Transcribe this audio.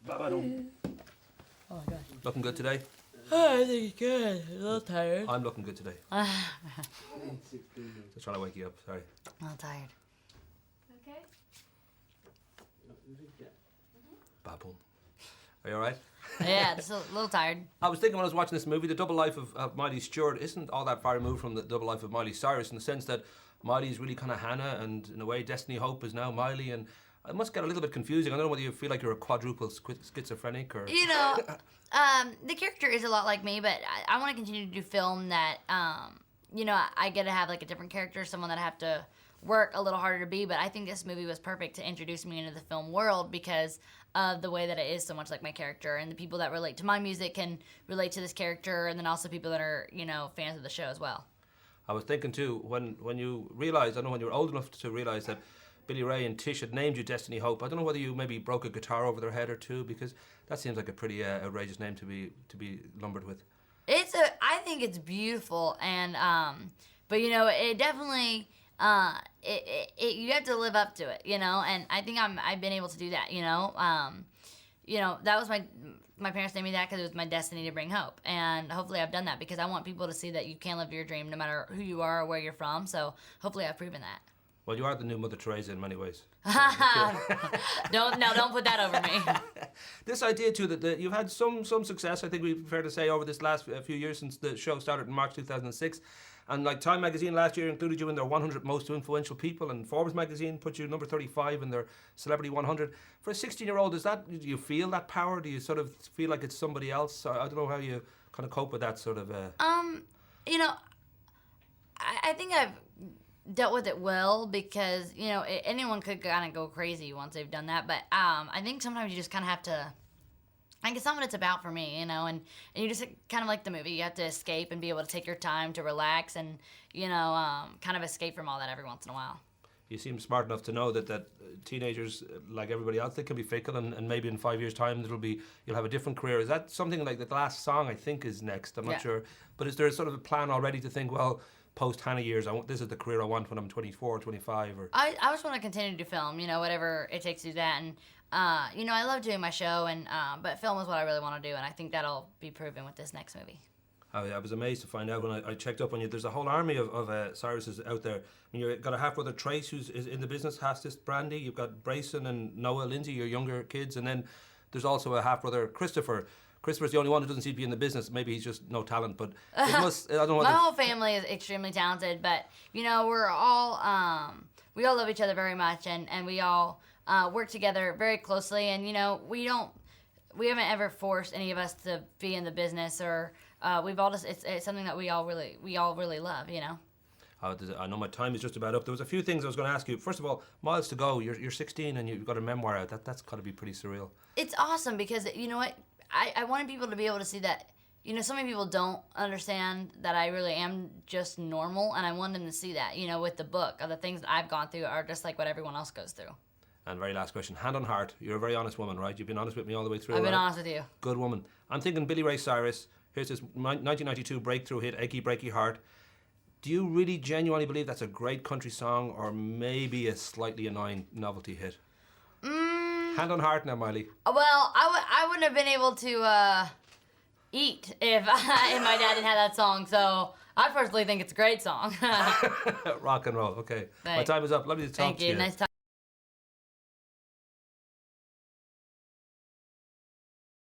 Ba-ba-dum. Oh my gosh. Looking good today? Oh, I think it's good. A little tired. I'm looking good today. Just trying to wake you up, sorry. A little tired. Okay. Ba-boom. Are you alright? Yeah, just a little tired. I was thinking when I was watching this movie, the double life of Miley Stewart isn't all that far removed from the double life of Miley Cyrus, in the sense that Miley is really kind of Hannah, and in a way Destiny Hope is now Miley, and it must get a little bit confusing. I don't know whether you feel like you're a quadruple schizophrenic or... You know, the character is a lot like me, but I want to continue to do film that, you know, I get to have like a different character, someone that I have to work a little harder to be, but I think this movie was perfect to introduce me into the film world because of the way that it is so much like my character, and the people that relate to my music can relate to this character, and then also people that are, you know, fans of the show as well. I was thinking too, when you realised, I don't know when you were old enough to realise that Billy Ray and Tish had named you Destiny Hope, I don't know whether you maybe broke a guitar over their head or two, because that seems like a pretty outrageous name to be lumbered with. I think it's beautiful, and but you know, it definitely you have to live up to it, you know, and I think I've been able to do that, you know. That was my parents named me that because it was my destiny to bring hope, and hopefully I've done that because I want people to see that you can live your dream no matter who you are or where you're from. So hopefully I've proven that. Well, you are the new Mother Teresa in many ways. Don't put that over me. This idea too that you've had some success, I think we'd be fair to say, over this last few years since the show started in March 2006. And like Time magazine last year included you in their 100 most influential people, and Forbes magazine put you number 35 in their Celebrity 100. For a 16-year-old, do you feel that power? Do you sort of feel like it's somebody else? I don't know how you kind of cope with that sort of... You know, I think I've dealt with it well because, you know, anyone could kind of go crazy once they've done that. But I think sometimes you just kind of have to... I think it's not what it's about for me, you know, and you just kind of like the movie. You have to escape and be able to take your time to relax and, you know, kind of escape from all that every once in a while. You seem smart enough to know that teenagers, like everybody else, they can be fickle, and maybe in 5 years' time you'll have a different career. Is that something like the last song I think is next? I'm not sure. But is there sort of a plan already to think, well, post-Hannah years, this is the career I want when I'm 24 or 25? Or... I just want to continue to film, you know, whatever it takes to do that. And, you know, I love doing my show, and but film is what I really want to do, and I think that'll be proven with this next movie. I was amazed to find out when I checked up on you. There's a whole army of Cyruses out there. I mean, you've got a half-brother, Trace, who's in the business, Hastis, Brandy. You've got Brayson and Noah, Lindsay, your younger kids. And then there's also a half-brother, Christopher. Christopher's the only one who doesn't seem to be in the business. Maybe he's just no talent, but it must... I don't know. My whole family is extremely talented, but, you know, we're all... we all love each other very much, and we all work together very closely. And, you know, we haven't ever forced any of us to be in the business, or... we've all just, it's something that we all really love, you know. I know my time is just about up. There was a few things I was going to ask you. First of all, miles to go. You're 16 and you've got a memoir out. That's got to be pretty surreal. It's awesome because, you know what, I wanted people to be able to see that, you know, so many people don't understand that I really am just normal, and I want them to see that, you know, with the book. The things that I've gone through are just like what everyone else goes through. And very last question, hand on heart, you're a very honest woman, right? You've been honest with me all the way through. I've been honest with you. Good woman. I'm thinking Billy Ray Cyrus. Here's this 1992 breakthrough hit, Achy Breaky Heart. Do you really genuinely believe that's a great country song, or maybe a slightly annoying novelty hit? Hand on heart now, Miley. Well, I wouldn't have been able to eat if my dad didn't have that song, so I personally think it's a great song. Rock and roll, okay. Thanks. My time is up. Lovely to talk to you. Thank you. Nice talking.